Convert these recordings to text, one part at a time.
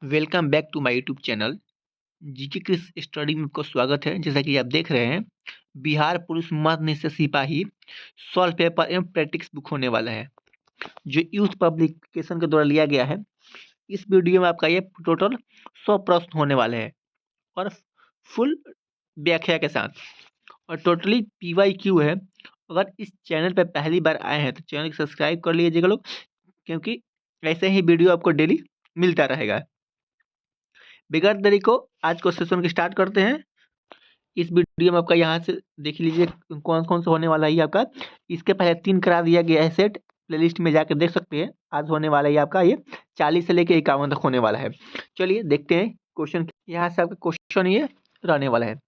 Welcome back to my YouTube channel. GK Chris study में आपको स्वागत है। जैसा कि आप देख रहे हैं, बिहार पुलिस मध्य निश्चय सिपाही सॉल्व पेपर एवं प्रैक्टिस बुक होने वाला है, जो यूथ पब्लिकेशन के द्वारा लिया गया है। इस वीडियो में आपका ये टोटल 100 प्रश्न होने वाले हैं और फुल व्याख्या के साथ, और टोटली PYQ है। अगर इस चैनल पर पहली बार आए हैं तो चैनल को सब्सक्राइब कर लीजिएगा लोग, क्योंकि ऐसे ही वीडियो आपको डेली मिलता रहेगा। बिगड़ देरी को आज को सेशन को स्टार्ट करते हैं। इस वीडियो में आपका यहाँ से देख लीजिए कौन कौन सा होने वाला है आपका। इसके पहले 3 करा दिया गया है सेट, प्लेलिस्ट में जाकर देख सकते हैं। आज होने वाला है आपका ये 40 से लेकर 51 तक होने वाला है। चलिए देखते हैं क्वेश्चन। यहाँ से आपका क्वेश्चन ये रहने वाला है।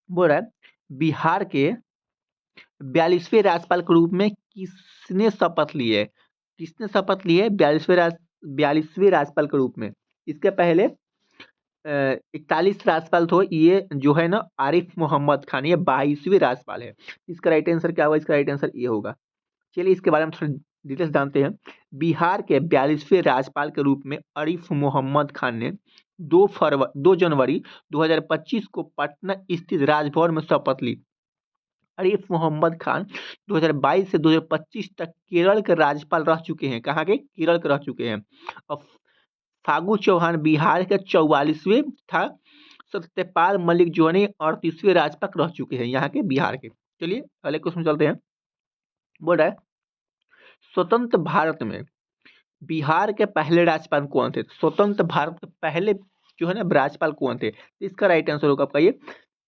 बोल रहा है, बिहार के 42वें राज्यपाल के रूप में किसने शपथ ली है? किसने शपथ ली है 42वें राज्यपाल के रूप में? इसके पहले 41 राज्यपाल तो ये जो है ना आरिफ मोहम्मद खान, ये 22वें राज्यपाल है। इसका राइट आंसर क्या होगा? इसका राइट आंसर ये होगा। चलिए इसके बारे में थोड़ा डिटेल्स जानते हैं। बिहार के 42वें राज्यपाल के रूप में आरिफ मोहम्मद खान ने 2 जनवरी 2025 को पटना स्थित राजभवन में शपथ ली। आरिफ मोहम्मद खान 2022 से 2025 तक केरल के राज्यपाल रह चुके हैं। कहाँ के? केरल के रह चुके हैं। और फागू चौहान बिहार के 44वें था। सत्यपाल मलिक जो है 38वें राज्यपाल रह चुके हैं यहाँ के बिहार के। चलिए अगले क्वेश्चन चलते हैं। बोल रहा है, स्वतंत्र भारत में बिहार के पहले राज्यपाल कौन थे? स्वतंत्र भारत के पहले जो है ना राज्यपाल कौन थे? इसका राइट आंसर होगा आपका ये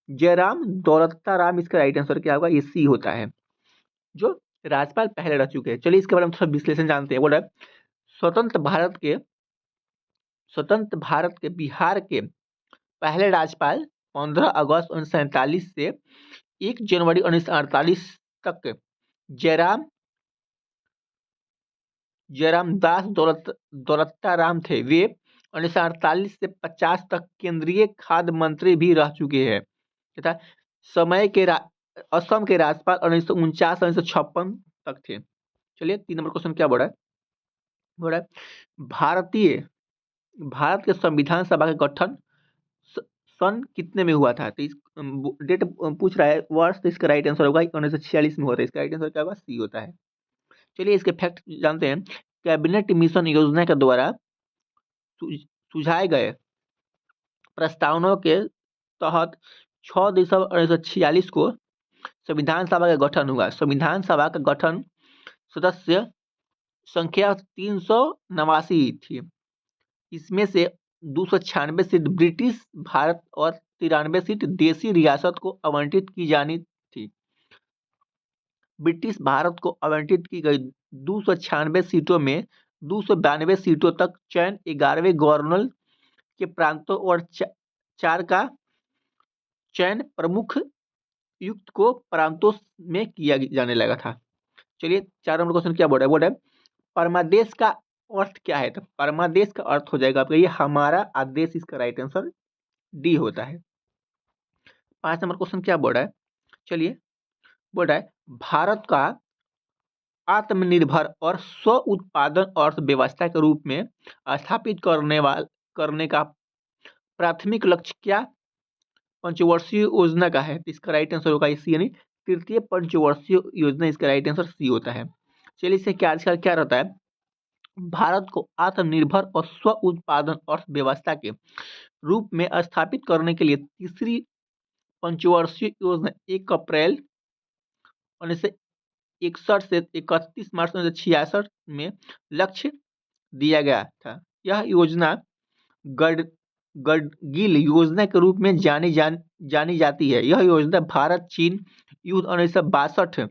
जयराम दौलता राम। इसका राइट आंसर क्या होगा? ये सी होता है, जो राज्यपाल पहले रह चुके हैं। चलिए इसके बारे में थोड़ा विश्लेषण जानते हैं। बोल रहा है, स्वतंत्र भारत के बिहार के पहले राज्यपाल 15 अगस्त 1947 से 1 जनवरी 1948 तक जयराम दास दौलता राम थे। वे 1948 से 50 तक केंद्रीय खाद्य मंत्री भी रह चुके हैं तथा समय के असम के राज्यपाल 1949 1956 तक थे। चलिए 3 नंबर क्वेश्चन क्या बोल रहा है, भारत के संविधान सभा का गठन सन कितने में हुआ था? तो इस डेट पूछ रहा है, वर्ष। तो इसका राइट आंसर होगा 1946 में हुआ था। इसका राइट आंसर क्या होगा? सी होता है। चलिए इसके फैक्ट जानते हैं। कैबिनेट मिशन योजना के द्वारा सुझाए गए प्रस्तावनों के तहत 6 दिसंबर 1946 को संविधान सभा का गठन हुआ। संविधान सभा का गठन सदस्य संख्या 389 थी। इसमें से 296 सीट ब्रिटिश भारत और 93 सीट देशी रियासत को आवंटित की जानी थी। ब्रिटिश भारत को आवंटित की गई 296 सीटों में 292 सीटों तक चयन 11वें गवर्नर के प्रांतों और 4 का चयन प्रमुख युक्त को प्रांतों में किया जाने लगा था। चलिए 4 नंबर क्वेश्चन क्या बोल रहा है, परमादेश का अर्थ क्या है? तो परमादेश का अर्थ हो जाएगा आपका ये हमारा आदेश। इसका राइट आंसर डी होता है। 5 नंबर क्वेश्चन क्या बोल रहा है, चलिए बोल रहा है, भारत का आत्मनिर्भर और स्व उत्पादन अर्थव्यवस्था के रूप में स्थापित करने का प्राथमिक लक्ष्य क्या पंचवर्षीय योजना का है? तो इसका राइट आंसर होगा सी, यानी तृतीय पंचवर्षीय योजना। इसका राइट आंसर सी होता है। चलिए इससे क्या आजकल क्या रहता है, भारत को आत्मनिर्भर और स्व उत्पादन अर्थव्यवस्था के रूप में स्थापित करने के लिए तीसरी पंचवर्षीय योजना 1 अप्रैल 1961 से 31 मार्च 1966 में लक्ष्य दिया गया था। यह योजना गडगिल योजना के रूप में जानी जाती है। यह योजना भारत चीन युद्ध 1962,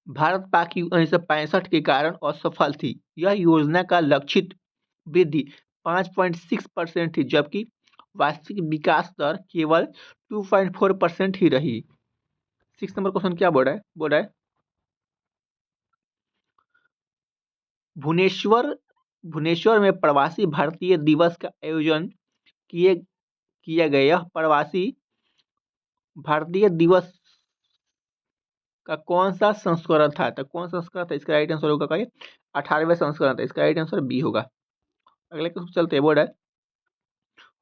भारत पाक युद्ध 1965 के कारण असफल थी। यह योजना का लक्षित वृद्धि 5.6% थी, जबकि वार्षिक विकास दर केवल 2.4% ही रही। 6 नंबर क्वेश्चन क्या बोल रहा है, भुवनेश्वर में प्रवासी भारतीय दिवस का आयोजन किया गया। यह प्रवासी भारतीय दिवस का कौन सा संस्करण था? तो कौन सा संस्करण था? इसका राइट आंसर होगा 18वें संस्करण था। इसका राइट आंसर बी होगा। अगले क्वेश्चन चलते हैं। बोर्ड है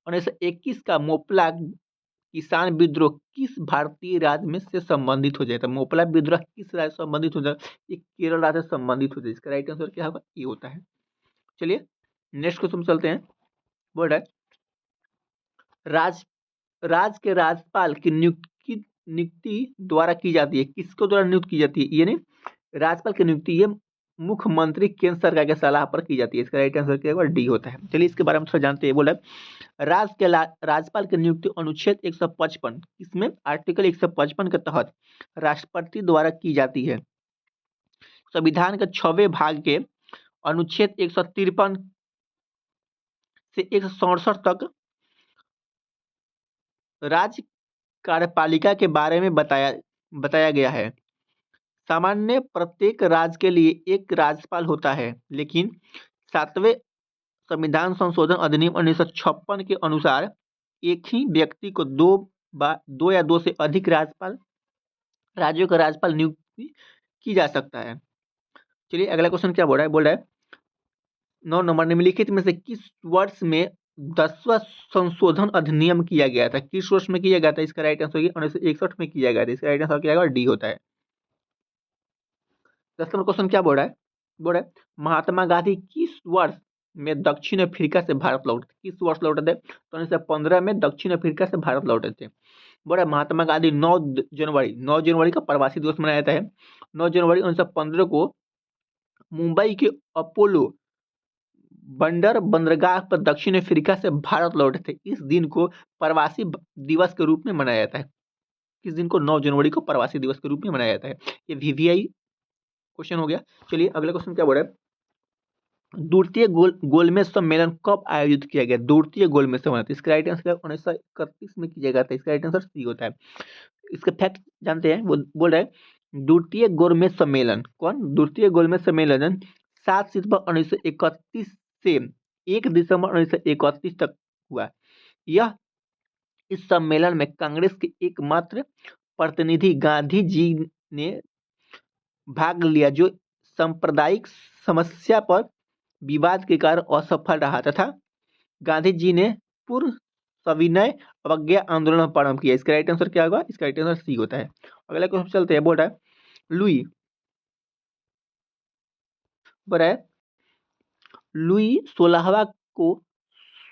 1921 का मोपला किसान विद्रोह किस भारतीय राज्य में से संबंधित हो जाता है? मोपला विद्रोह किस राज्य से संबंधित हो जाता है? ये केरल राज्य से संबंधित हो जाए। इसका राइट आंसर क्या होगा? ये होता है। चलिए नेक्स्ट क्वेश्चन चलते हैं। बोर्ड है राज राज्य के राज्यपाल की नियुक्ति द्वारा की जाती है। किसको द्वारा नियुक्त की जाती है? ये नहीं, राज्यपाल की नियुक्ति ये मुख्यमंत्री केंद्र सरकार के सलाह पर की जाती है। इसका राइट आंसर क्या होगा? डी होता है। चलिए इसके बारे में थोड़ा जानते हैं। बोला राज्यपाल की नियुक्ति अनुच्छेद 155 इसमें आर्टिकल 155 के तहत राष्ट्रपति द्वारा की जाती है। संविधान के 6वें भाग के अनुच्छेद 153 से 167 तक राज्य कार्यपालिका के बारे में बताया गया है। सामान्य प्रत्येक राज्य के लिए एक राज्यपाल होता है, लेकिन 7वें संविधान संशोधन अधिनियम 1956 के अनुसार एक ही व्यक्ति को दो या दो से अधिक राज्यों का राज्यपाल नियुक्ति की जा सकता है। चलिए अगला क्वेश्चन क्या बोल रहा है? बोल रहा है 9 नंबर निम्नलिखित में से किस वर्ष में 10वां संशोधन अधिनियम किया गया था? किस वर्ष में किया गया था? इसका राइट आंसर 1961 में किया गया था। इसका राइट आंसर क्या होगा? डी होता है। 10 नंबर क्वेश्चन क्या बोल रहा है? बोल रहा है महात्मा गांधी किस वर्ष में दक्षिण अफ्रीका से भारत लौटे? किस वर्ष लौटे थे? तो 1915 में दक्षिण अफ्रीका से भारत लौटे थे। बोल रहा है महात्मा गांधी 9 जनवरी का प्रवासी दिवस मनाया जाता है। 9 जनवरी 1915 को मुंबई के अपोलो बंदरगाह पर दक्षिण अफ्रीका से भारत लौटे थे। इस दिन को प्रवासी दिवस के रूप में मनाया जाता है। किस दिन को? 9 जनवरी को प्रवासी दिवस के रूप में मनाया जाता है। ये वीवीआई क्वेश्चन हो गया। चलिए अगला क्वेश्चन क्या बोल रहा है? द्वितीय गोलमेज सम्मेलन कब आयोजित किया गया? द्वितीय गोलमेज सम्मेलन, इसका राइट आंसर 1931 में किया गया था। इसका राइट आंसर सी होता है। इसका फैक्ट जानते हैं। वो बोल रहे हैं द्वितीय गोलमेज सम्मेलन द्वितीय गोलमेज सम्मेलन 7 सितंबर 1931 से 1 दिसंबर 1931 तक हुआ। यह इस सम्मेलन में कांग्रेस के एकमात्र प्रतिनिधि गांधी जी ने भाग लिया, जो सांप्रदायिक समस्या पर विवाद के कारण असफल रहा तथा गांधी जी ने पूर्व सविनय अवज्ञा आंदोलन प्रारंभ किया। इसका राइट आंसर क्या होगा? इसका राइट आंसर सी होता है। अगला क्वेश्चन चलते हैं। बोल रहा है लुई 16वां को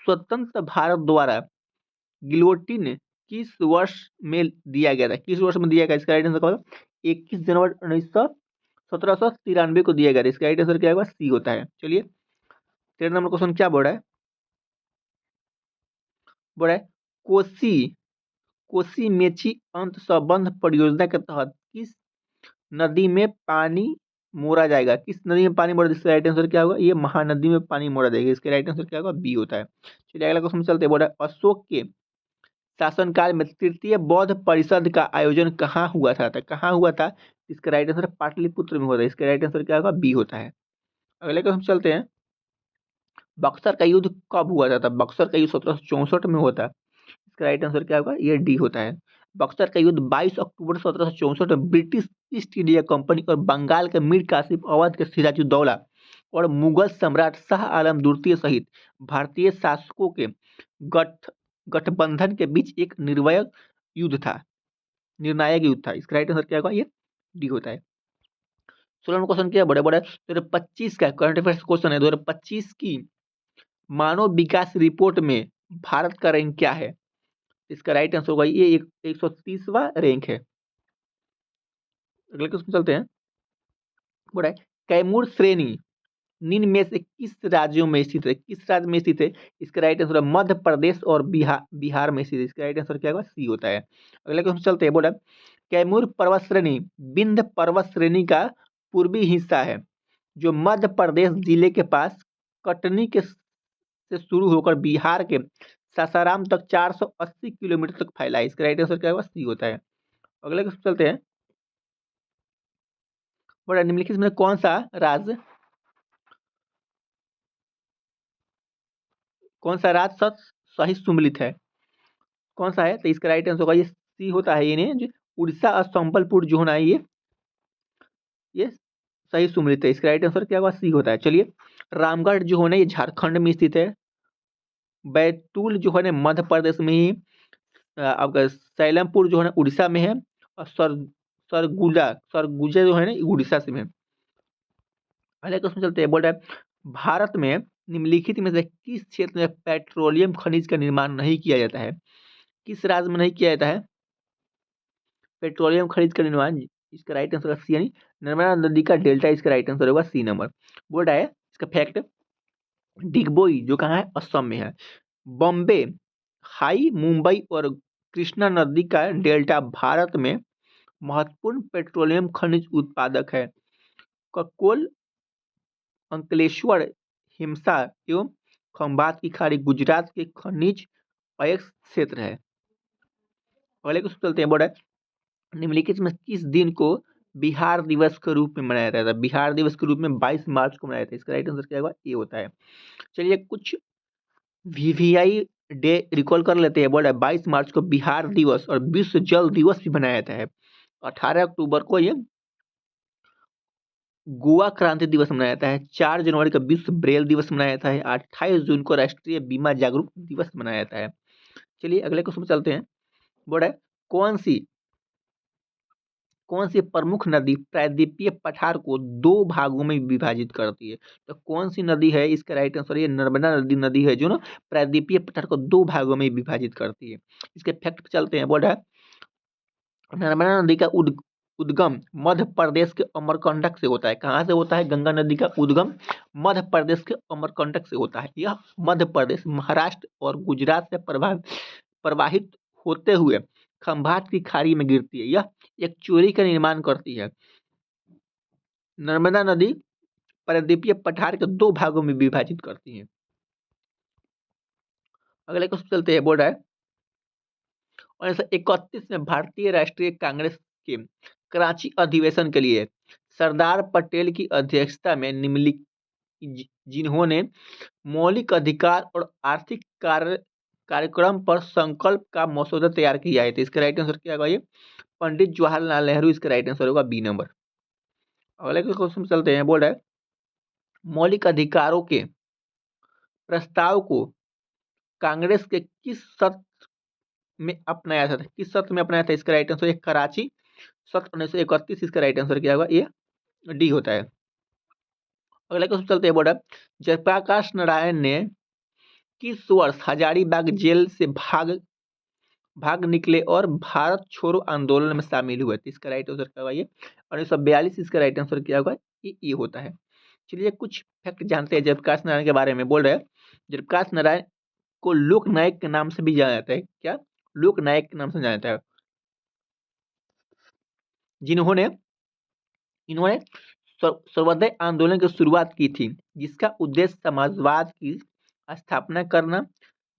स्वतंत्र भारत द्वारा गिलोटिन किस वर्ष में दिया गया था? किस वर्ष में दिया गया? इसका राइट आंसर क्या होगा? 21 जनवरी 1793 को दिया गया था। इसका राइट आंसर क्या होगा? सी होता है। चलिए 13 नंबर क्वेश्चन क्या बोल रहा है? बोल रहा है कोसी मेची अंत संबंध परियोजना के तहत किस नदी में पानी मोड़ा जाएगा? किस नदी में पानी मोड़ा? इसका राइट आंसर क्या होगा? ये महानदी में पानी मोड़ा जाएगा। इसका राइट आंसर क्या होगा? बी होता है। चलिए अगला क्वेश्चन चलते हैं। बोल रहा है अशोक के शासनकाल में तृतीय बौद्ध परिषद का आयोजन कहाँ हुआ था? कहाँ हुआ था? इसका राइट आंसर पाटलिपुत्र में होता है। इसका राइट आंसर क्या होगा? बी होता है। अगले क्वेश्चन चलते हैं। बक्सर का युद्ध कब हुआ था? बक्सर का युद्ध 1764 में होता है। इसका राइट आंसर क्या होगा? ये डी होता है। बक्सर का युद्ध 22 अक्टूबर 1764 में ब्रिटिश ईस्ट इंडिया कंपनी और बंगाल के मीर कासिम, अवध के सिराजुद्दौला और मुगल सम्राट शाह आलम द्वितीय सहित भारतीय शासकों के गठबंधन के बीच एक निर्णायक युद्ध था। इसका राइट आंसर क्या होगा? ये डी होता है। 16 नंबर क्वेश्चन क्या बड़े बड़े 2025 का करंट अफेयर्स क्वेश्चन है। 2025 की मानव विकास रिपोर्ट में भारत का रैंक क्या है? इसका राइट आंसर होगा ये 130वां रैंक है। अगले क्वेश्चन चलते हैं। बोला है कैमूर श्रेणी निम्न में से किस राज्यों में स्थित है? किस राज्य में स्थित है? इसका राइट आंसर मध्य प्रदेश और बिहार में स्थित है। इसका राइट आंसर क्या होगा? सी होता है। अगले क्वेश्चन चलते हैं। बोला कैमूर पर्वत श्रेणी विंध्य पर्वत श्रेणी का पूर्वी हिस्सा है, जो मध्य प्रदेश जिले के पास कटनी के से शुरू होकर बिहार के सासाराम तक 480 किलोमीटर तक फैला है। इसका राइट आंसर क्या होगा? सी होता है। अगले क्वेश्चन चलते हैं। बोला निम्नलिखित में कौन सा राज्य सही सुमेलित है? कौन सा है? तो इसका राइट आंसर होगा ये सी होता है। ये जो उड़ीसा और संबलपुर जो होना है ये सही सुमेलित है। इसका राइट आंसर क्या होगा? सी होता है। चलिए रामगढ़ जो है ना ये झारखंड में स्थित है। बैतूल जो है ना मध्य प्रदेश में ही, आपका सैलमपुर जो है ना उड़ीसा में है, और सरगुजा सरगुजा जो है ना ये उड़ीसा से में है। अगले क्वेश्चन चलते हैं। बोल रहा है भारत में निम्नलिखित में से किस क्षेत्र में पेट्रोलियम खनिज का निर्माण नहीं किया जाता है? किस राज्य में नहीं किया जाता है पेट्रोलियम खनिज का निर्माण? इसका राइट आंसर सी, यानी नर्मदा नदी का डेल्टा इसका राइट आंसर होगा सी नंबर। बोल रहा है इसका फैक्ट, डिगबोई जो कहाँ है, असम में है। बॉम्बे हाई, मुंबई और कृष्णा नदी का डेल्टा भारत में महत्वपूर्ण पेट्रोलियम खनिज उत्पादक है। ककोल, अंकलेश्वर, हिमसा एवं खंभात की खाड़ी गुजरात के खनिज अयस्क क्षेत्र है। अगले को चलते हैं। बोर्ड है निम्नलिखित में किस दिन को बिहार दिवस के रूप में मनाया जाता है? बिहार दिवस के रूप में 22 मार्च को मनाया जाता है। इसका राइट आंसर क्या होगा? ये होता है। चलिए कुछ वीवीआई डे रिकॉल कर लेते हैं। बोर्ड है 22 मार्च को बिहार दिवस और विश्व जल दिवस भी मनाया जाता है। 18 अक्टूबर को ये गोवा क्रांति दिवस मनाया जाता है। 4 जनवरी को विश्व ब्रेल दिवस मनाया जाता है। 28 जून को राष्ट्रीय बीमा जागरूक दिवस मनाया जाता है। चलिए अगले क्वेश्चन में चलते हैं। बोर्ड है कौन सी प्रमुख नदी प्रायद्वीपीय पठार को 2 भागों में विभाजित करती है? तो कौन सी नदी है? इसका राइट आंसर ये नर्मदा नदी है, जो ना प्रायद्वीपीय पठार को 2 भागों में विभाजित करती है। इसके फैक्ट पे चलते हैं। बोर्ड है नर्मदा नदी का उद्गम मध्य प्रदेश के अमरकंटक से होता है। कहाँ से होता है? गंगा नदी का उद्गम मध्य प्रदेश के अमरकंटक से होता है। यह मध्य प्रदेश, महाराष्ट्र और गुजरात से प्रवाहित होते हुए खंभात की खाड़ी में गिरती है। यह एक चोरी का निर्माण करती है। नर्मदा नदी प्रायद्वीपीय पठार के 2 भागों में विभाजित करती है। अगले क्वेश्चन चलते हैं। बोल रहा है 1931 में भारतीय राष्ट्रीय कांग्रेस के कराची अधिवेशन के लिए सरदार पटेल की अध्यक्षता में निम्नलिखित जिन्होंने मौलिक अधिकार और आर्थिक कार्यक्रम पर संकल्प का मसौदा तैयार किया है। तो इसका राइट आंसर क्या होगा? ये पंडित जवाहरलाल नेहरू इसका राइट आंसर होगा बी नंबर। अगले क्वेश्चन चलते हैं। बोल रहा है मौलिक अधिकारों के प्रस्ताव को कांग्रेस के किस सत्र में अपनाया था? किस सत्र में अपनाया था? इसका राइट आंसर है कराची सत्र 1931। इसका राइट आंसर क्या होगा? ये डी होता है। अगला क्वेश्चन चलते हैं। बोर्ड जयप्रकाश नारायण ने किस वर्ष हजारीबाग जेल से भाग निकले और भारत छोड़ो आंदोलन में शामिल हुए थे? इसका राइट आंसर क्या होगा? ये 1942। इसका राइट आंसर क्या होगा? ये होता है। चलिए कुछ फैक्ट जानते हैं जयप्रकाश नारायण के बारे में। बोल रहे हैं जयप्रकाश नारायण को लोक नायक के नाम से भी जाना जाता है। क्या? लोक नायक के नाम से जाना जाता है। इन्होंने सर्वोदय आंदोलन की शुरुआत की थी, जिसका उद्देश्य समाजवाद की स्थापना करना।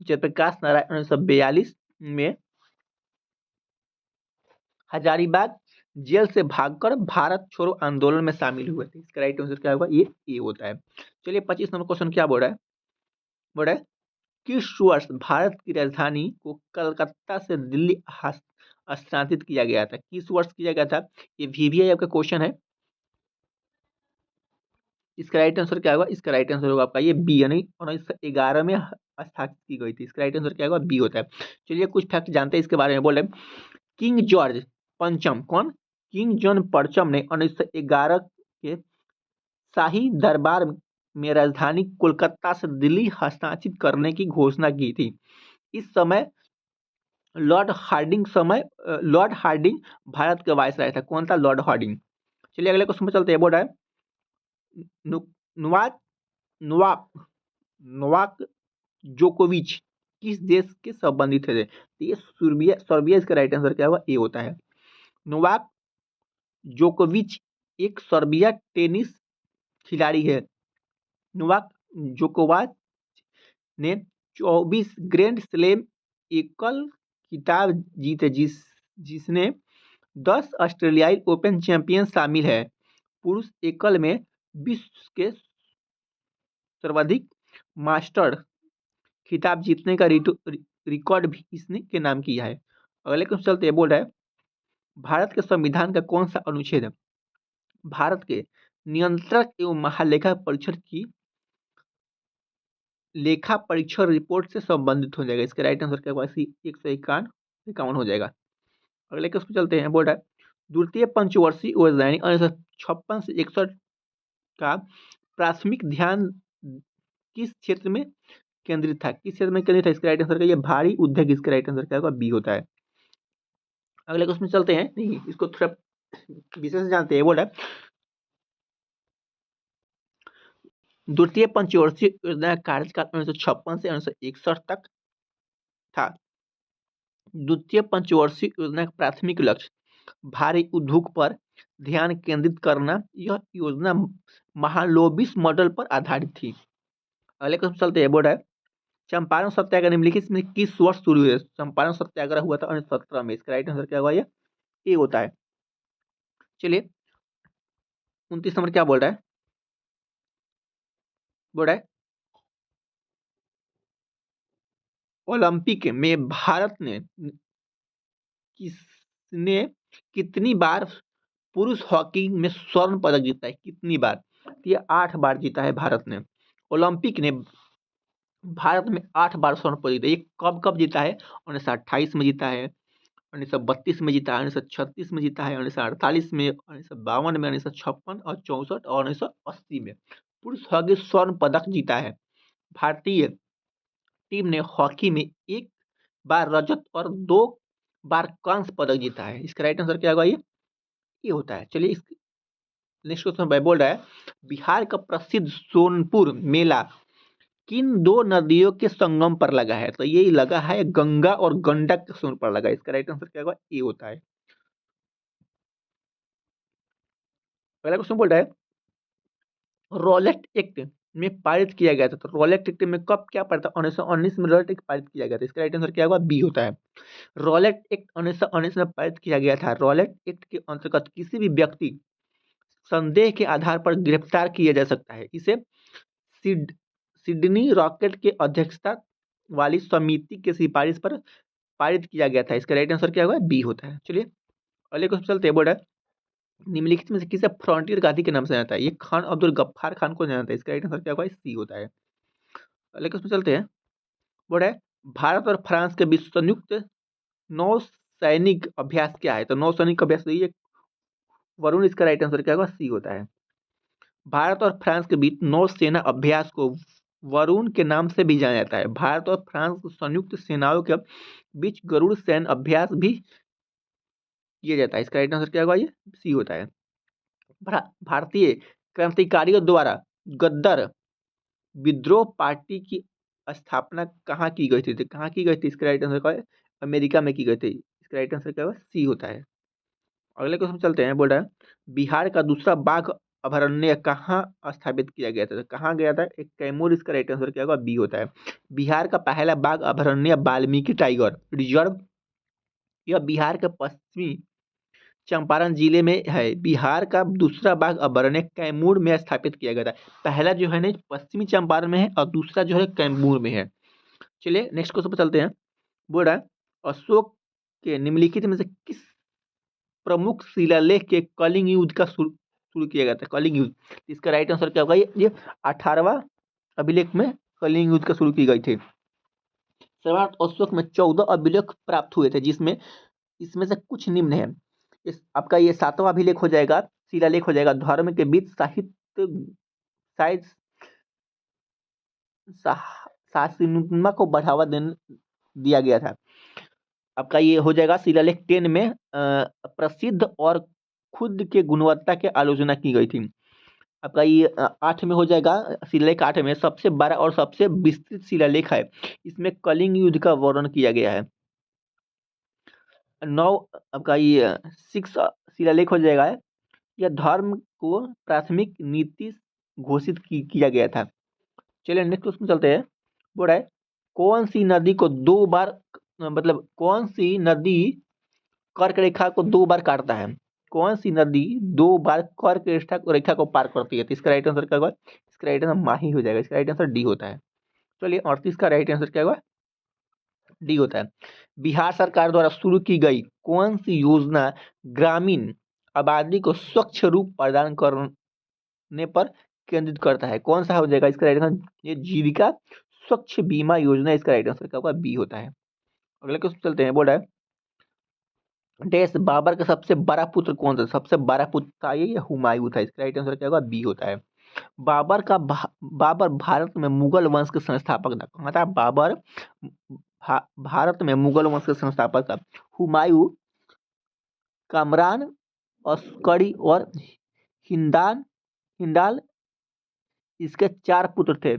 जयप्रकाश नारायण 1942 में हजारीबाग जेल से भागकर भारत छोड़ो आंदोलन में शामिल हुए थे। इसका राइट आंसर क्या होगा? ये होता है। चलिए 25 नंबर क्वेश्चन क्या बोल रहा है? बोल रहा है किस वर्ष भारत की राजधानी को कलकत्ता से दिल्ली स्थानांतरित किया गया था? किस वर्ष किया गया था? ये वीवीआई आपका क्वेश्चन है। इसका राइट आंसर क्या होगा? इसका राइट आंसर होगा आपका ये बी, यानी 1911 में स्थापित की गई थी। इसका राइट आंसर क्या होगा? बी होता है। चलिए कुछ फैक्ट जानते हैं इसके बारे में। बोले किंग जॉर्ज पंचम, कौन? किंग जॉन पंचम ने 1911 के शाही दरबार में राजधानी कोलकाता से दिल्ली हस्तांतरित करने की घोषणा की थी। इस समय लॉर्ड हार्डिंग भारत के वायसराय था। कौन था? Lord Hardinge. चलिए अगले क्वेश्चन में चलते हैं। बोल रहा है नोवाक नोवाक नोवाक जोकोविच किस देश के संबंधित थे? तो ये सर्बिया इसका राइट आंसर क्या होगा? ए होता है। नोवाक जोकोविच एक सर्बिया टेनिस खिलाड़ी है। नोवाक जोकोविच ने 24 ग्रैंड स्लैम एकल खिताब जीते, जिसने 10 ऑस्ट्रेलियाई ओपन चैंपियन शामिल है। पुरुष एकल में विश्व के सर्वाधिक मास्टर खिताब जीतने का रिकॉर्ड भी इसने के नाम किया है। अगले क्वेश्चन चलते हैं। बोल रहा है भारत के संविधान का कौन सा अनुच्छेद भारत के नियंत्रक एवं महालेखा परीक्षक की लेखा परीक्षण रिपोर्ट से संबंधित हो जाएगा। इसका राइट आंसर क्या होगा? 151 हो जाएगा। अगले क्वेश्चन चलते हैं। बोल रहा है द्वितीय पंचवर्षीय योजना यानी 1956 से 61 का प्राथमिक ध्यान किस क्षेत्र में केंद्रित था? किस क्षेत्र में केंद्रित था? इसका राइट आंसर क्या? ये भारी उद्योग। इसका राइट आंसर क्या होगा? बी होता है। अगले क्वेश्चन चलते हैं। नहीं, इसको थोड़ा विशेष जानते हैं। बोल रहा है द्वितीय पंचवर्षीय योजना का कार्यकाल 1956 से 1961 तक था। द्वितीय पंचवर्षीय योजना का प्राथमिक लक्ष्य भारी उद्योग पर ध्यान केंद्रित करना। यह योजना महालोबिस मॉडल पर आधारित थी। अगले क्वेश्चन चलते हैं। बोल रहा है चंपारण सत्याग्रह निम्नलिखित में किस वर्ष शुरू हुआ? चंपारण सत्याग्रह हुआ था 1917 में। इसका राइट आंसर क्या होगा? ये ए होता है। चलिए 29 नंबर क्या बोल रहा है? बोल रहा है ओलंपिक में भारत ने किसने कितनी बार पुरुष हॉकी में स्वर्ण पदक जीता है? कितनी बार? तो ये 8 बार जीता है भारत ने। ओलंपिक ने भारत में 8 बार स्वर्ण पदक जीता है। ये कब कब जीता है? 1928 में जीता है, 1932 में जीता है, 1936 में जीता है, 1948 में, 1952 में, 1956 और 64 और 1980 में पुरुष हॉकी स्वर्ण पदक जीता है। भारतीय टीम ने हॉकी में 1 बार रजत और 2 बार कांस्य पदक जीता है। इसका राइट आंसर क्या होगा? ये होता है। चलिए नेक्स्ट क्वेश्चन भाई बोल रहा है बिहार का प्रसिद्ध सोनपुर मेला किन 2 नदियों के संगम पर लगा है? तो ये लगा है गंगा और गंडक के संगम पर लगा है। इसका राइट आंसर क्या होगा? ए होता है। पहला क्वेश्चन बोल रहा है रॉलेट एक्ट में पारित किया गया था। तो रॉलेट एक्ट में कब क्या पड़ता है? 1919 में रॉलेट एक्ट पारित किया गया था। इसका राइट आंसर क्या होगा? बी होता है। रॉलेट एक्ट 1919 में पारित किया गया था। रॉलेट एक्ट के अंतर्गत किसी भी व्यक्ति संदेह के आधार पर गिरफ्तार किया जा सकता है। इसे सिड सिडनी रॉकेट के अध्यक्षता वाली समिति की सिफारिश पर पारित किया गया था। इसका राइट आंसर क्या होगा? बी होता है। चलिए अगले क्वेश्चन चलते हैं। बोर्ड है निम्नलिखित में से किसे फ्रंटियर गांधी के नाम से जाना था? ये खान अब्दुल गफ्फार खान को जाना था। इसका राइट आंसर क्या होगा? सी होता है। अगले क्वेश्चन चलते हैं। बोर्ड है भारत और फ्रांस के बीच संयुक्त नौ सैनिक अभ्यास क्या है? तो नौ सैनिक अभ्यास तो ये वरुण। इसका राइट आंसर क्या होगा? सी होता है। भारत और फ्रांस के बीच नौसेना अभ्यास को वरुण के नाम से भी जाना जाता है। भारत और फ्रांस संयुक्त सेनाओं के बीच गरुड़ सैन्य अभ्यास भी किया जाता है। इसका राइट आंसर क्या होगा? ये सी होता है। भारतीय क्रांतिकारियों द्वारा गद्दर विद्रोह पार्टी की स्थापना कहाँ की गई थी? तो कहाँ की गई थी? इसका राइट आंसर क्या है? अमेरिका में की गई थी। इसका राइट आंसर क्या होगा? सी होता है। अगले क्वेश्चन चलते हैं। बोल रहा है बिहार का दूसरा बाघ अभयारण्य कहाँ स्थापित किया गया था? तो कहाँ गया था? एक कैमूर। इसका राइट आंसर क्या होगा? बी होता है। बिहार का पहला बाघ अभयारण्य वाल्मीकि टाइगर रिजर्व यह बिहार के पश्चिमी चंपारण जिले में है। बिहार का दूसरा बाघ अभयारण्य कैमूर में स्थापित किया गया था। पहला जो है ना पश्चिमी चंपारण में है और दूसरा जो है कैमूर में है। चलिए नेक्स्ट क्वेश्चन पर चलते हैं। बोल रहा है अशोक के निम्नलिखित में से किस प्रमुख शिलालेख के कलिंग युद्ध का शुरू किया गया था? कलिंग युद्ध। इसका राइट आंसर क्या होगा? ये 18वां अभिलेख में कलिंग युद्ध का शुरू की गई थी। सम्राट अशोक में 14 अभिलेख प्राप्त हुए थे, जिसमें इसमें से कुछ निम्न है। इस आपका ये 7वां अभिलेख हो जाएगा, शिलालेख हो जाएगा। धर्म के बीच साहित्य साइंस शासीनुमा को बढ़ावा दिया गया था। आपका ये हो जाएगा शिलालेख 10 में प्रसिद्ध और खुद के गुणवत्ता की आलोचना की गई थी। आपका ये 8 में हो जाएगा। शिलालेख 8 में सबसे बड़ा और सबसे विस्तृत शिलालेख है। इसमें कलिंग युद्ध का वर्णन किया गया है। 9 आपका ये 6 शिलालेख हो जाएगा। यह धर्म को प्राथमिक नीति घोषित किया गया था। चलिए नेक्स्ट क्वेश्चन चलते हैं। बोल रहा है कौन सी नदी को 2 बार मतलब कौन सी नदी कर्क रेखा को 2 बार काटता है? कौन सी नदी 2 बार कर्क रेखा को पार करती है? तो इसका राइट आंसर क्या होगा? इसका राइट आंसर माही हो जाएगा। इसका राइट आंसर डी होता है। चलिए 38 का राइट आंसर क्या होगा? डी होता है। बिहार सरकार द्वारा शुरू की गई कौन सी योजना ग्रामीण आबादी को स्वच्छ रूप प्रदान करने पर केंद्रित करता है? कौन सा हो जाएगा? इसका राइट आंसर ये जीविका स्वच्छ बीमा योजना, इसका राइट आंसर क्या होगा? बी होता है। अगले क्वेश्चन चलते हैं। बोल रहा है देश बाबर का सबसे बड़ा पुत्र कौन था? सबसे बड़ा पुत्र था ये या हुमायूं था? इसका राइट आंसर क्या होगा? बी होता है। बाबर भारत में मुगल वंश के संस्थापक था। कौन था? बाबर भारत में मुगल वंश के संस्थापक था। हुमायूं, कामरान, अस्करी और हिंदान हिंडाल इसके 4 पुत्र थे।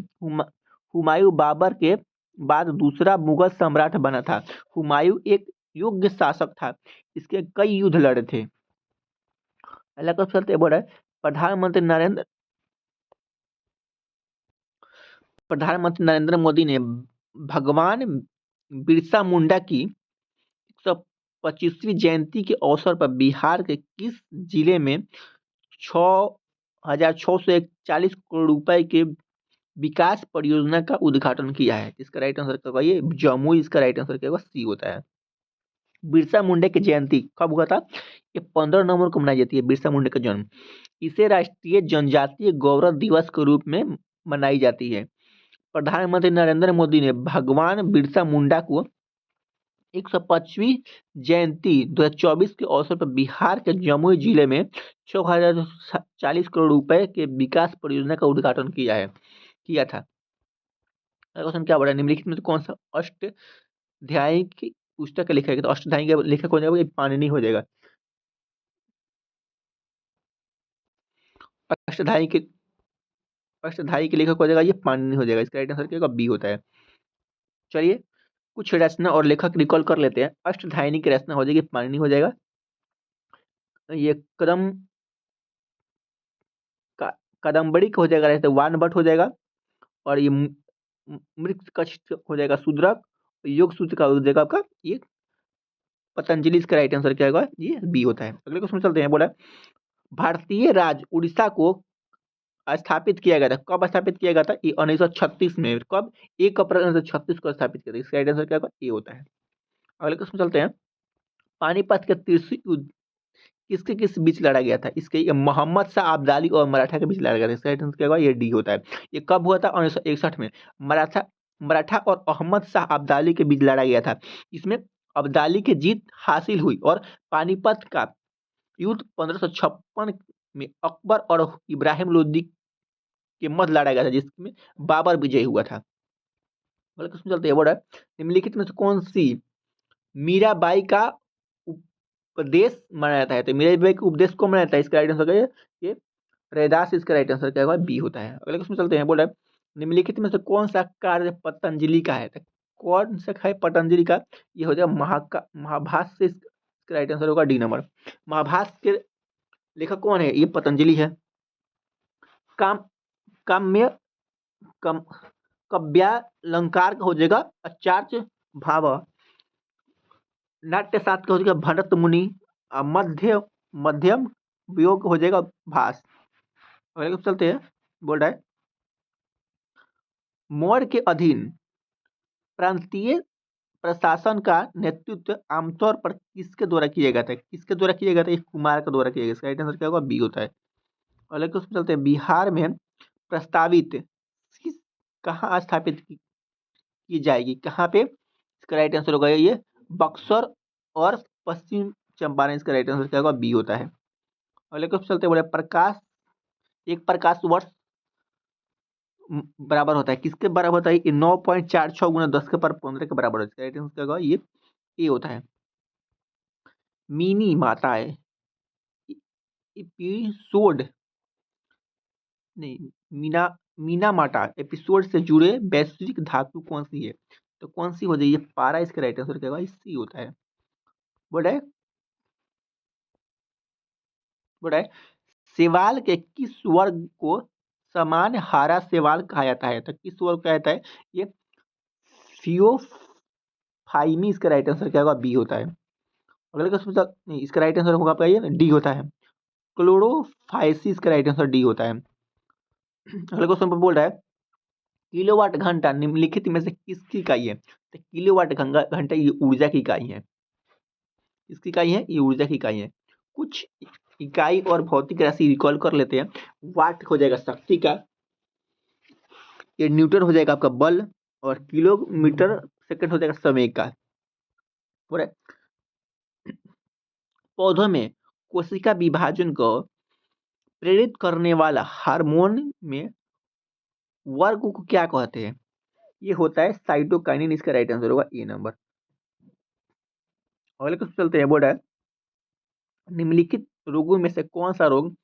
हुमायूं बाबर के बाद दूसरा मुगल सम्राट बना था। हुमायूं एक योग्य शासक था। इसके कई युद्ध लड़े थे। अगला क्वेश्चन चलते बोल रहा है प्रधानमंत्री नरेंद्र मोदी ने भगवान बिरसा मुंडा की 125वीं जयंती के अवसर पर बिहार के किस जिले में 6,641 करोड़ रुपए के विकास परियोजना का उद्घाटन किया है? इसका राइट आंसर क्या होगा? ये जमुई। इसका राइट आंसर क्या होगा? सी होता है। बिरसा मुंडा की जयंती कब हुआ था? ये 15 नवंबर को मनाई जाती है, बिरसा मुंडा का जन्म। इसे राष्ट्रीय जनजातीय गौरव दिवस के रूप में मनाई जाती है। प्रधानमंत्री नरेंद्र मोदी ने भगवान बिरसा मुंडा को 125वीं जयंती 2024 के अवसर पर बिहार के जमुई जिले में 6,040 करोड़ रुपए के विकास परियोजना का उद्घाटन किया था। क्वेश्चन क्या बोला? निम्नलिखित में से कौन सा अष्टाध्यायी की पुस्तक का लेखक है? तो अष्टाध्यायी का लेखक कौन जाएगा? ये पाणिनि हो जाएगा। अष्टाध्यायी के लेखक हो जाएगा, ये पाणिनि हो जाएगा। इसका राइट आंसर क्या होगा? बी होता है। चलिए कुछ रचना और लेखक रिकॉल कर लेते हैं। अष्टधायनी की रचना हो जाएगी, पाणिनि हो जाएगा। ये कादम्बरी का हो जाएगा, रहते वानभट्ट हो जाएगा। और ये मृच्छकच्छ हो जाएगा शूद्रक। योग सूत्र का हो जाएगा आपका ये पतंजलि। इसका राइट आंसर क्या होगा? ये बी होता है। अगले क्वेश्चन चलते हैं। बोला भारतीय राज्य उड़ीसा को स्थापित किया गया था। कब स्थापित किया गया था? ये 1936 में। कब? 1 अप्रैल 1936 को स्थापित किया था। इसका राइट आंसर क्या होगा? ए होता है। अगले क्वेश्चन चलते हैं। पानीपत के त्रिशूल युद्ध किस बीच लड़ा गया था? इसके ये मोहम्मद शाह अब्दाली और मराठा के बीच लड़ा गया था। इसका राइट आंसर क्या होगा? ये डी होता है। ये कब हुआ था? 1961 में। मराठा और अहमद शाह अब्दाली के बीच लड़ा गया था। इसमें अब्दाली की जीत हासिल हुई और पानीपत का युद्ध 1556 में अकबर और इब्राहिम लोदी के मध्य लड़ा गया था, जिसमें बाबर विजयी हुआ था। अगला क्वेश्चन चलते हैं। बोल रहा है निम्नलिखित में से कौन सी मीराबाई का उपदेश माना जाता है? तो मीराबाई के उपदेश को माना जाता है। इसका राइट आंसर क्या है? ये रैदास। इसका राइट आंसर क्या होगा? बी होता है। अगले क्वेश्चन चलते हैं। बोल रहा है निम्नलिखित में से कौन सा कार्य पतंजलि का है? तो कौन सा है पतंजलि का? ये हो जाएगा महाभाष्य से। इसका राइट आंसर होगा डी नंबर। महाभाष्य के लेखक कौन है? ये पतंजलि है। काम काम्य कम काव्यालंकार का हो जाएगा आचार्य भाव। नाट्य शास्त्र का हो जाएगा भरत मुनि। मध्यम वियोग हो जाएगा भास। अगले चलते हैं। बोल रहा है मौर्य के अधीन प्रांतीय प्रशासन का नेतृत्व आमतौर पर किसके द्वारा किया गया था? किसके द्वारा किया गया था? एक कुमार का द्वारा किया गया। इसका राइट आंसर क्या होगा? बी होता है। अगले क्वेश्चन चलते हैं। बिहार में प्रस्तावित कहाँ स्थापित की जाएगी? कहाँ पे? इसका राइट आंसर होगा ये बक्सर और पश्चिम चंपारण। इसका राइट आंसर क्या होगा? बी होता है। अगले क्वेश्चन चलते बोले एक प्रकाश वर्ष बराबर होता है किसके बराबर होता है? 9.46 गुना 10 के पावर 15 के बराबर होता है। राइट आंसर क्या होगा? ये ए होता है। मीनी माताएं एपिसोड नहीं मीना माटा एपिसोड से जुड़े वैश्विक धातु कौन सी है? तो कौन सी हो जाएगी? पारा। इसका राइट आंसर क्या होगा? सी होता है। बोल रहा है शैवाल के किस वर्ग को समान हारा शैवाल कहा जाता है? तो किस वर्ग कहा जाता है? ये थियोफाइमी। इसका राइट आंसर क्या होगा? बी होता है। अगले क्वेश्चन नहीं, इसका राइट आंसर होगा आपका ये डी होता है। क्लोरोफाइसिस का राइट आंसर डी होता है। अगले क्वेश्चन पर बोल रहा है किलोवाट घंटा निम्नलिखित में से किसकी इकाई है? तो किलोवाट घंटा ये ऊर्जा की इकाई है। किसकी इकाई है? ये ऊर्जा की इकाई है। कुछ इकाई और भौतिक राशि रिकॉल कर लेते हैं। वाट हो जाएगा शक्ति का। ये न्यूटन हो जाएगा आपका बल। और किलोमीटर सेकंड हो जाएगा समय का। पूरा पौधों में कोशिका विभाजन को प्रेरित करने वाला हार्मोन में वर्ग को क्या कहते हैं? ये होता है साइटोकाइनिन। इसका राइट आंसर होगा ए नंबर। अगले क्वेश्चन चलते हैं। बोर्ड है निम्नलिखित रोगों में से कौन सा रोग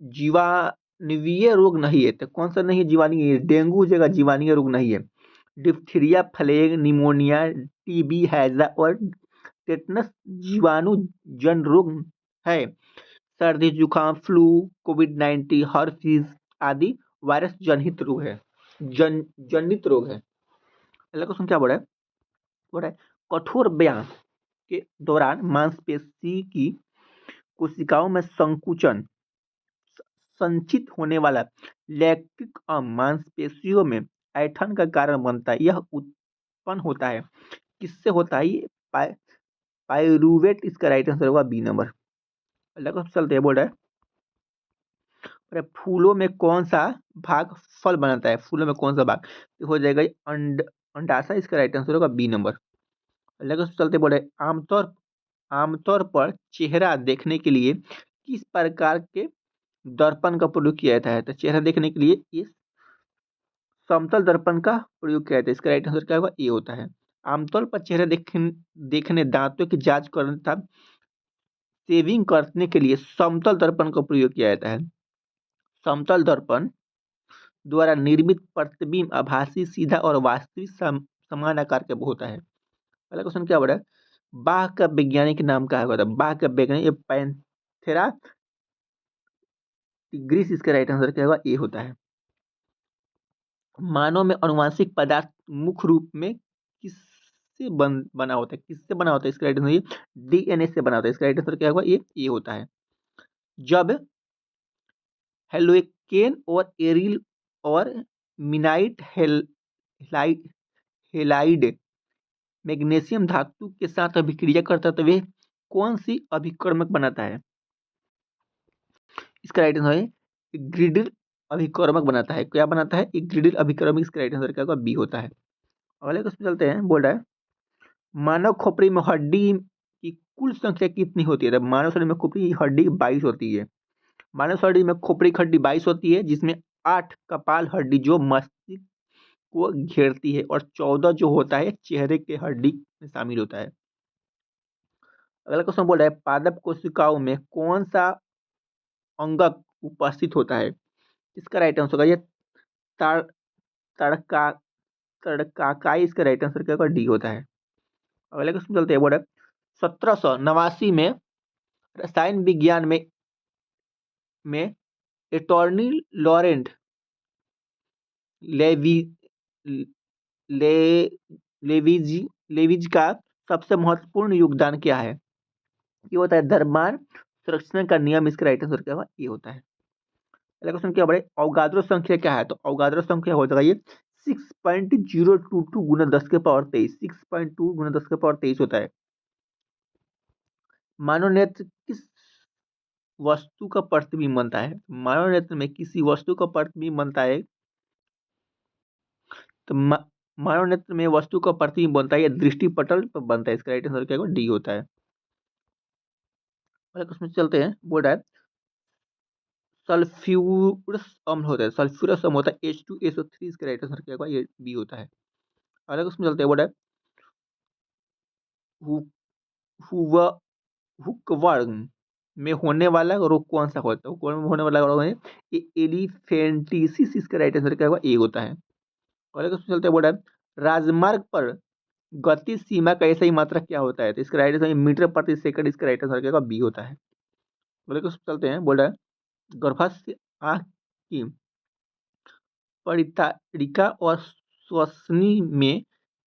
जीवाणुवीय रोग नहीं है? तो कौन सा नहीं है जीवाणुवीय? डेंगू हो जाएगा, जीवाणुवीय रोग नहीं है। डिप्थीरिया, प्लेग, निमोनिया, टीबी, हैजा और टेटनस जीवाणु जन रोग है। सर्दी, जुकाम, फ्लू, कोविड-19, हर्पीज आदि वायरस जनित रोग है। जनित रोग है। अगला क्वेश्चन क्या बोला है? बोला है कठोर व्यायाम के दौरान मांसपेशी की कोशिकाओं में संकुचन संचित होने वाला लैक्टिक अम्ल मांसपेशियों में ऐंठन का कारण बनता है। यह उत्पन्न होता है किससे होता है? ये पाइरूवेट। इसका राइट आंसर होगा बी नंबर। अगला क्वेश्चन चलते हैं। बोल रहा है फूलों में कौन सा भाग फल बनाता है? फूलों में कौन सा भाग? तो हो जाएगा अंडाशय। इसका राइट आंसर होगा बी नंबर। अगला क्वेश्चन चलते बोल रहे आमतौर पर चेहरा देखने के लिए किस प्रकार के दर्पण का प्रयोग किया जाता है? तो चेहरा देखने के लिए इस समतल दर्पण का प्रयोग किया जाता है। इसका राइट आंसर क्या होगा? ए होता है। आमतौर पर चेहरा देखने दांतों की जांच करने तथा शेविंग करने के लिए समतल दर्पण का प्रयोग किया जाता है। समतल दर्पण द्वारा निर्मित प्रतिबिंब आभासी, सीधा और वास्तविक समान आकार का होता है। पहला क्वेश्चन क्या बोला है? बाघ का वैज्ञानिक नाम क्या होगा? बाघ का वैज्ञानिक पैंथेरा टिग्रिस। इसका राइट आंसर क्या होगा? ए होता है। मानव में अनुवांशिक पदार्थ मुख्य रूप में किससे बना होता है? किससे बना होता है? इसका राइट आंसर डीएनए से बना होता है। इसका राइट आंसर क्या होगा? ये होता है। जब हेलोकेन और एरिल और मिनाइट हेलाइड मैग्नीशियम धातु के साथ अभिक्रिया करता है तो वे कौन सी अभिकर्मक बनाता है? इसका राइट आंसर है ग्रिडिल अभिकर्मक बनाता है। क्या बनाता है? एक ग्रिडिल अभिकर्मक। इसका राइट आंसर क्या होगा? बी होता है। अगले क्वेश्चन चलते हैं। बोल रहा है मानव खोपड़ी में हड्डी की कुल संख्या कितनी होती है? तो मानव शरीर में खोपड़ी की हड्डी 22 होती है। मानव शरीर में खोपड़ी की हड्डी 22 होती है, जिसमें 8 कपाल हड्डी जो मस्तिष्क को घेरती है और 14 जो होता है चेहरे के हड्डी में शामिल होता है। अगला क्वेश्चन बोल रहा है पादप कोशिकाओं में कौन सा अंगक उपस्थित होता है? इसका राइट आंसर होगा ये ताड़ तड़का तड़काकाई। इसका राइट आंसर क्या होगा? डी होता है। अगले क्वेश्चन चलते हैं। बोल रहा है 1789 में रसायन विज्ञान में एटॉर्नी लॉरेंट लेवी ले लेविज लेविज का सबसे महत्वपूर्ण योगदान क्या है? ये होता है द्रव्यमान संरक्षण का नियम। इसका राइट आंसर क्या होगा? ये होता है। अगला क्वेश्चन क्या बड़े अवगाद्रो संख्या क्या है? तो अवगाद्रो संख्या हो जाएगा ये 6.022 गुना 10 के पावर 23। 6.2 गुना 10 के पावर 23 होता है। मानव नेत्र किस वस्तु का प्रतिबिंब बनता है? मानव नेत्र में किसी वस्तु का प्रतिबिंब बनता है। तो मानव नेत्र में वस्तु का प्रतिबिंब बनता है या दृष्टि पटल पर बनता है। इसका राइट आंसर क्या होगा? डी होता है। अगले क्वेश्चन चलते हैं। बोल रहा है सल्फ्यूरस अम्ल होता है। सल्फ्यूरस अम्ल होता है H2SO3। इसका राइट आंसर क्या होगा? ये बी होता है। अगले क्वेश्चन चलते हैं। बोल रहा है हु- हुआ हुकवर्म में होने वाला रोग कौन सा होता है? हुकवर्म में होने वाला रोग है ये एलिफेंटिसिस। इसका राइट आंसर क्या होगा? ए होता है। अगले क्वेश्चन चलते हैं। बोल रहा है राजमार्ग पर गति सीमा का ऐसा ही मात्रा क्या होता है? तो इसका राइट आंसर मीटर प्रति सेकंड। इसका राइट आंसर क्या होगा? बी होता है। अगले क्वेश्चन चलते हैं। बोल रहा है गर्भाशय आंख की परितारिका और श्वसनी में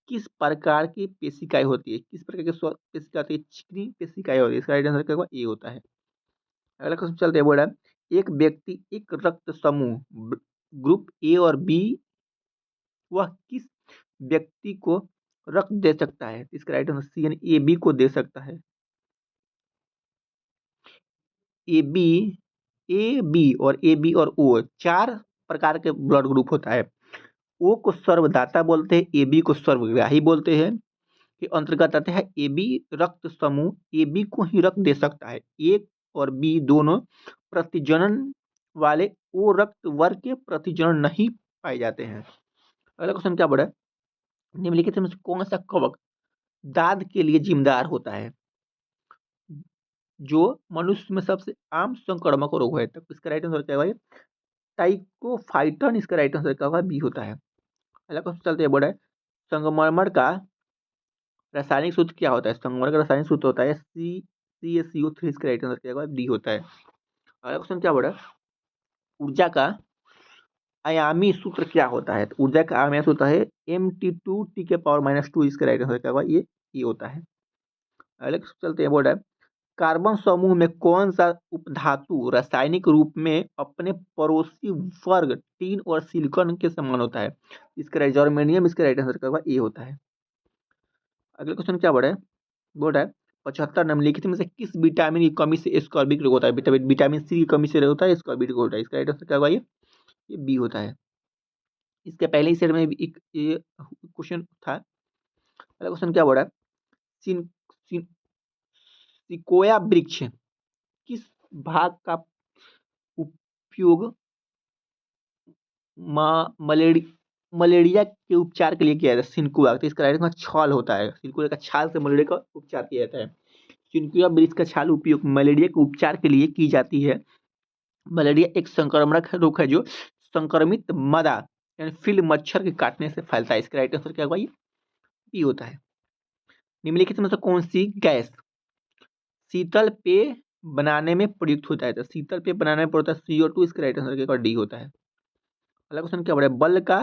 किस प्रकार की पेशिकाएं होती है? किस प्रकार की पेशिका होती है? चिकनी पेशिकाएं होती है। इसका राइट आंसर क्या होगा? ए होता है। अगला क्वेश्चन चलते हैं। बोल रहा है एक व्यक्ति एक रक्त समूह ग्रुप ए और बी वह किस व्यक्ति को रक्त दे सकता है? इसका राइट आंसर सी यानी ए बी को दे सकता है। ए बी ए बी और ए बी और ओ 4 प्रकार के ब्लड ग्रुप होता है। ओ को सर्वदाता बोलते हैं, ए बी को सर्वग्राही बोलते हैं। के अंतर्गत आते हैं ए बी रक्त समूह ए बी को ही रक्त दे सकता है। ए और बी दोनों प्रतिजनन वाले ओ रक्त वर्ग के प्रतिजनन नहीं पाए जाते हैं। अगला क्वेश्चन क्या बोला है? निम्नलिखित में से कौन सा कवक दाद के लिए जिम्मेदार होता है? जो मनुष्य में सबसे आम संक्रामक रोग है। तो इसका राइट आंसर क्या होगा? टाइकोफाइटन इसका राइट आंसर क्या होगा? बी होता है। अगला क्वेश्चन चलते हैं, बोला है संगमरमर का रासायनिक सूत्र क्या होता है? संगमरमर का रासायनिक सूत्र होता है CaCO3। इसका राइट आंसर क्या होगा? डी होता है। अगला क्वेश्चन क्या बोला? ऊर्जा का आयामी सूत्र क्या होता है? तो ऊर्जा का आयामी सूत्र है Mt2 T⁻²। इसका राइट आंसर क्या होगा? ये होता है। अगले क्वेश्चन चलते हैं, बोला है कार्बन समूह में कौन सा उपधातु रासायनिक रूप में अपने पड़ोसी वर्ग टीन और सिलिकॉन के समान होता है? इसका राइट जर्मेनियम। इसका राइट आंसर क्या होगा? ए होता है। अगले क्वेश्चन क्या बोला है? बोल रहा है 75 निम्नलिखित में से किस विटामिन की कमी से स्कॉर्बिक रोग होता है? विटामिन सी की कमी से होता है स्कॉर्बिक रोग होता है। इसका राइट आंसर क्या होगा? ये बी होता है। इसके पहले ही सेट में भी एक ये क्वेश्चन था। अगला क्वेश्चन क्या बोल रहा है? सिन, सिन, सिकोया वृक्ष किस भाग का उपयोग मलेरिया के उपचार के लिए किया जाता है? सिनकुआ। तो इसका राइट आंसर छाल होता है। सिनकुआ का छाल से मलेरिया का उपचार किया जाता है। चिनकुया वृक्ष का छाल उपयोग मलेरिया के उपचार के लिए की जाती है। मलेरिया एक संक्रामक रोग है जो संक्रमित मदा यानी फिल मच्छर के काटने से फैलता है। इसका राइट आंसर क्या होगा? ये बी होता है। निम्नलिखित में से कौन सी गैस शीतल पेय बनाने में प्रयुक्त होता है? तो शीतल पेय बनाने में प्रयुक्त CO2। इसका राइट आंसर क्या होगा? डी होता है। अगला क्वेश्चन क्या बोला है? बल का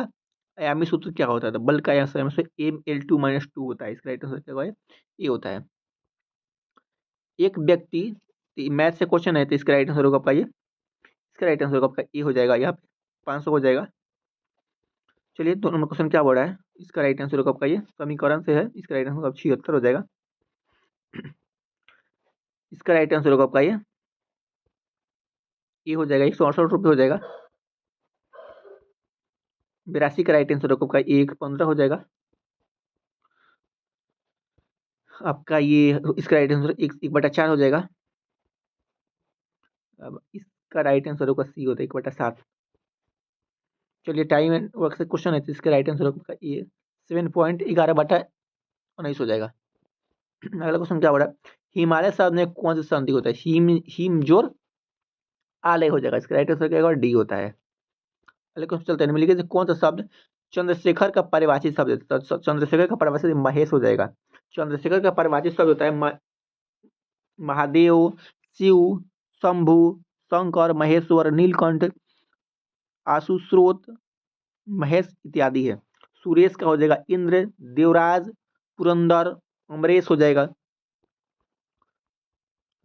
आयामी सूत्र क्या होता है? तो बल का आयामी सूत्र Ml2 - 2 होता है। इसका राइट आंसर क्या होगा? ये होता है। एक व्यक्ति मैथ से क्वेश्चन है तो इसका राइट आंसर होगा आपका ये। इसका राइट आंसर होगा आपका ए हो जाएगा। यहाँ पे 500 हो जाएगा। चलिए 2 नंबर क्वेश्चन क्या बोल रहा है? इसका राइट आंसर होगा आपका ये समीकरण से है। इसका राइट आंसर 76 हो जाएगा। इसका राइट आंसर होगा आपका ये हो जाएगा 168 रुपये हो जाएगा। 82 का राइट आंसर होगा आपका 115 हो जाएगा आपका ये। इसका राइट आंसर 1/4 हो जाएगा। अब इसका राइट आंसर होगा सी होता है 1/7। चलिए टाइम एंड वर्क से क्वेश्चन है तो इसका राइट आंसर होगा ये 7.11/19 हो जाएगा। अगला क्वेश्चन क्या बोला? हिमालय शब्द में कौन सी संधि होता है? हिम जोर आलय हो जाएगा। इसका राइट आंसर क्या होगा? डी होता है। अगले क्वेश्चन चलते हैं, निम्नलिखित से कौन सा शब्द चंद्रशेखर का पारिभाषिक शब्द है? तो चंद्रशेखर का पारिभाषिक महेश हो जाएगा। चंद्रशेखर का पारिभाषिक शब्द होता है महादेव, शिव, शंभु, शंकर, महेश्वर, नीलकंठ, आशुस्रोत, महेश इत्यादि है। सुरेश का हो जाएगा इंद्र, देवराज, पुरंदर, अमरेश हो जाएगा।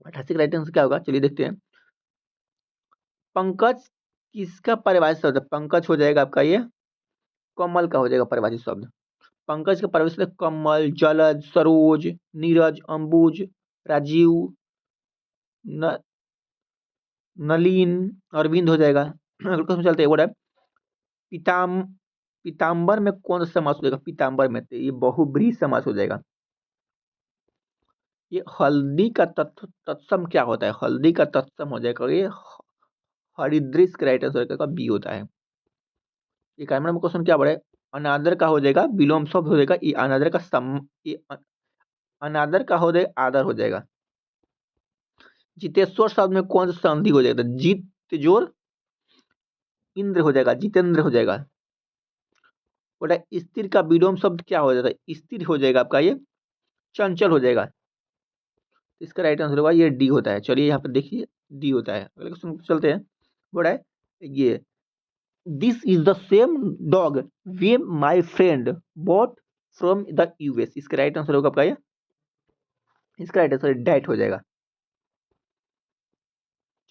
88 का राइट आंसर क्या होगा? चलिए देखते हैं। पंकज किसका पारिभाषिक शब्द है? पंकज हो जाएगा आपका ये कमल का हो जाएगा पारिभाषिक शब्द। पंकज का पारिभाषिक शब्द कमल, जलज, सरोज, नीरज, अंबुज, राजीव, न, नलीन, अरविंद हो जाएगा। अगले क्वेश्चन चलते हैं, बोला है पीताम पीताम्बर में कौन सा समास हो जाएगा? पीताम्बर में तो ये बहुब्रीहि समास हो जाएगा। ये हल्दी का तत्सम क्या होता है? हल्दी का तत्सम हो जाएगा ये हरिदृश का राइट आंसर का बी होता है। ये नंबर क्वेश्चन क्या बोला है? अनादर का हो जाएगा विलोम शब्द हो जाएगा ये अनादर का अनादर का हो जाएगा आदर हो जाएगा। जितेश्वर शब्द में कौन सा संधि हो जाएगा? जित जोर इंद्र हो जाएगा, जितेंद्र हो जाएगा। बोला स्थिर का विलोम शब्द क्या हो जाता है? स्थिर हो जाएगा आपका ये चंचल हो जाएगा। इसका राइट आंसर होगा ये डी होता है। चलिए यहाँ पर देखिए डी होता है। अगले क्वेश्चन चलते हैं, बोला है ये this is the same dog way my friend bought from the US। इसका राइट आंसर होगा आपका ये। इसका राइट आंसर डैट हो जाएगा।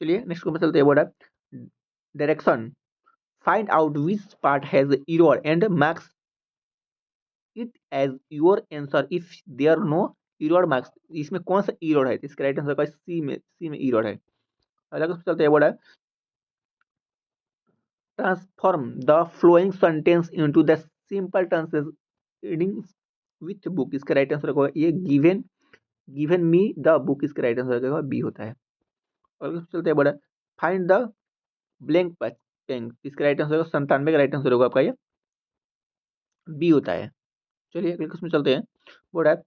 चलिए नेक्स्ट क्वेश्चन चलते हैं, बोला direction find out which part has error and marks it as your answer if there no error marks. इसमें कौन सा एरर है? इसका राइट आंसर होगा सी में एरर है। अगला क्वेश्चन चलते हैं, बोला transform the flowing sentence into the simple tenses reading with book. इसका राइट आंसर होगा ये गिवन मी द बुक। इसका राइट आंसर होगा बी होता है। और चलते हैं बड़ा फाइंड द ब्लैंक पेन। इसका राइट आंसर होगा 97 का राइट आंसर होगा आपका ये बी होता है। चलिए अगले क्वेश्चन में चलते हैं। बोल रहा है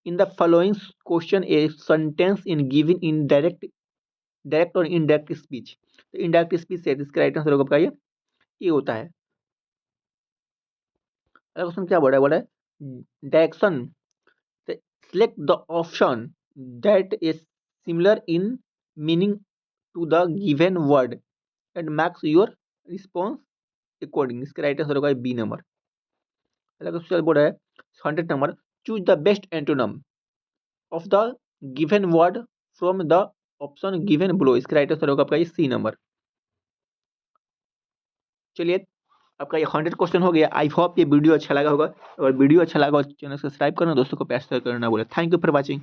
in the following question a sentence in given in direct और इनडायरेक्ट स्पीच। तो इनडायरेक्ट स्पीच है, इसका राइट आंसर होगा आपका ये होता है। अगला क्वेश्चन क्या बोल रहा है direction select the option that is similar in meaning to the given word and marks your response according। इसका राइट आंसर होगा बी नंबर। अगला क्वेश्चन बोल रहा है 100 number choose the best antonym of the given word from the option given below. इसका right answer होगा आपका ये सी नंबर। चलिए आपका ये 100 क्वेश्चन हो गया। आई होप ये वीडियो अच्छा लगा होगा। अगर वीडियो अच्छा लगा चैनल सब्सक्राइब करना, दोस्तों को प्यार करना बोले। Thank you for watching.